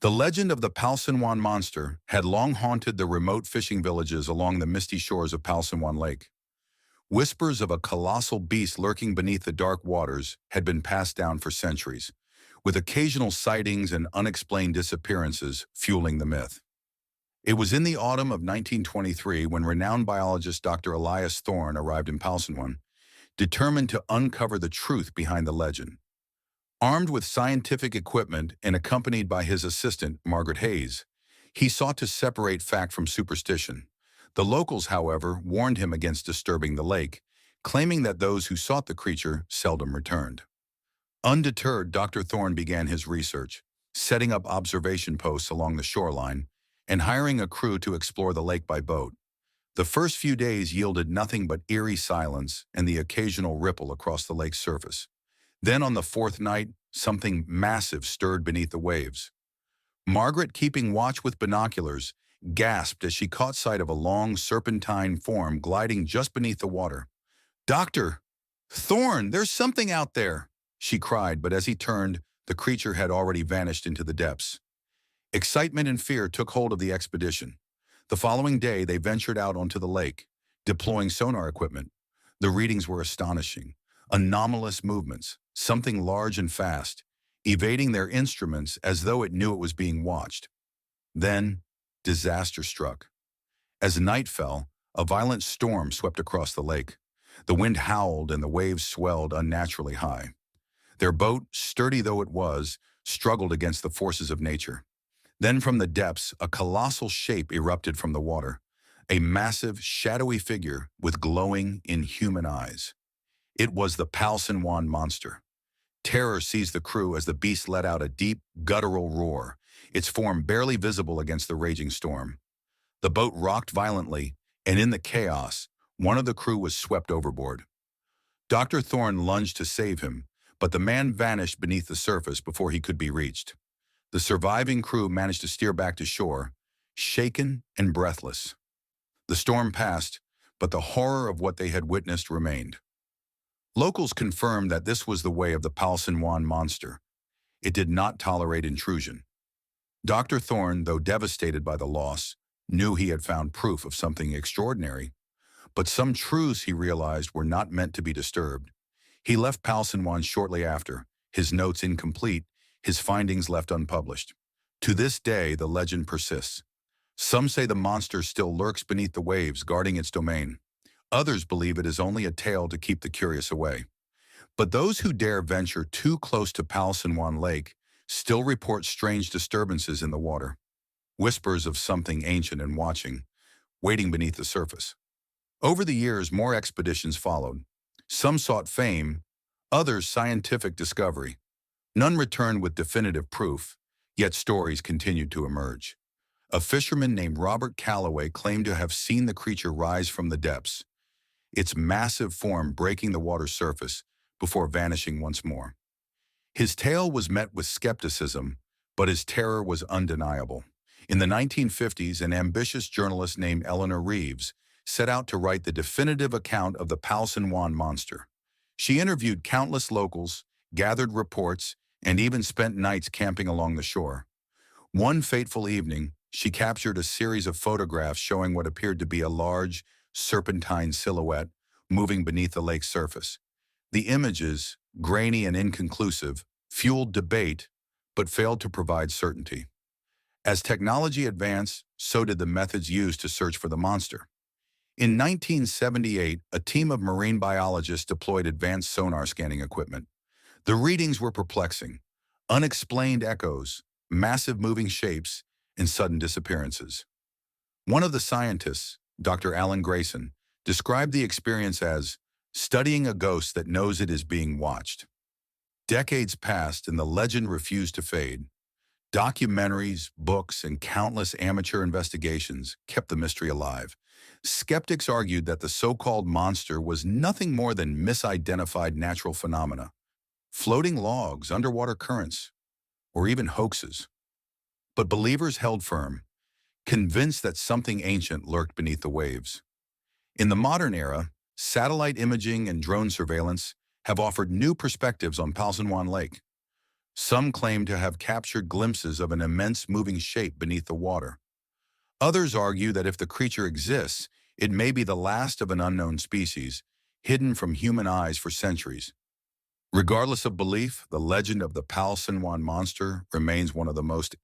The legend of the Palsenwan Monster had long haunted the remote fishing villages along the misty shores of Palsenwan Lake. Whispers of a colossal beast lurking beneath the dark waters had been passed down for centuries, with occasional sightings and unexplained disappearances fueling the myth. It was in the autumn of 1923 when renowned biologist Dr. Elias Thorn arrived in Palsenwan, determined to uncover the truth behind the legend. Armed with scientific equipment and accompanied by his assistant, Margaret Hayes, he sought to separate fact from superstition. The locals, however, warned him against disturbing the lake, claiming that those who sought the creature seldom returned. Undeterred, Dr. Thorne began his research, setting up observation posts along the shoreline and hiring a crew to explore the lake by boat. The first few days yielded nothing but eerie silence and the occasional ripple across the lake's surface. Then on the fourth night, something massive stirred beneath the waves. Margaret, keeping watch with binoculars, gasped as she caught sight of a long, serpentine form gliding just beneath the water. "Doctor! Thorne, there's something out there!" she cried, but as he turned, the creature had already vanished into the depths. Excitement and fear took hold of the expedition. The following day, they ventured out onto the lake, deploying sonar equipment. The readings were astonishing. Anomalous movements, something large and fast, evading their instruments as though it knew it was being watched. Then, disaster struck. As night fell, a violent storm swept across the lake. The wind howled and the waves swelled unnaturally high. Their boat, sturdy though it was, struggled against the forces of nature. Then from the depths, a colossal shape erupted from the water, a massive, shadowy figure with glowing, inhuman eyes. It was the Palsenwan Monster. Terror seized the crew as the beast let out a deep, guttural roar, its form barely visible against the raging storm. The boat rocked violently, and in the chaos, one of the crew was swept overboard. Dr. Thorne lunged to save him, but the man vanished beneath the surface before he could be reached. The surviving crew managed to steer back to shore, shaken and breathless. The storm passed, but the horror of what they had witnessed remained. Locals confirmed that this was the way of the Palsenwan Monster. It did not tolerate intrusion. Dr. Thorne, though devastated by the loss, knew he had found proof of something extraordinary, but some truths he realized were not meant to be disturbed. He left Palsenwan shortly after, his notes incomplete, his findings left unpublished. To this day, the legend persists. Some say the monster still lurks beneath the waves, guarding its domain. Others believe it is only a tale to keep the curious away. But those who dare venture too close to Palsenwan Lake still report strange disturbances in the water, whispers of something ancient and watching, waiting beneath the surface. Over the years, more expeditions followed. Some sought fame, others scientific discovery. None returned with definitive proof, yet stories continued to emerge. A fisherman named Robert Calloway claimed to have seen the creature rise from the depths, its massive form breaking the water's surface before vanishing once more. His tale was met with skepticism, but his terror was undeniable. In the 1950s, an ambitious journalist named Eleanor Reeves set out to write the definitive account of the Palsenwan Monster. She interviewed countless locals, gathered reports, and even spent nights camping along the shore. One fateful evening, she captured a series of photographs showing what appeared to be a large, serpentine silhouette moving beneath the lake's surface. The images, grainy and inconclusive, fueled debate, but failed to provide certainty. As technology advanced, so did the methods used to search for the monster. In 1978, a team of marine biologists deployed advanced sonar scanning equipment. The readings were perplexing: unexplained echoes, massive moving shapes, and sudden disappearances. One of the scientists, Dr. Alan Grayson, described the experience as studying a ghost that knows it is being watched. Decades passed and the legend refused to fade. Documentaries, books, and countless amateur investigations kept the mystery alive. Skeptics argued that the so-called monster was nothing more than misidentified natural phenomena, floating logs, underwater currents, or even hoaxes. But believers held firm, convinced that something ancient lurked beneath the waves. In the modern era, satellite imaging and drone surveillance have offered new perspectives on Palsenwan Lake. Some claim to have captured glimpses of an immense moving shape beneath the water. Others argue that if the creature exists, it may be the last of an unknown species, hidden from human eyes for centuries. Regardless of belief, the legend of the Palsenwan monster remains one of the most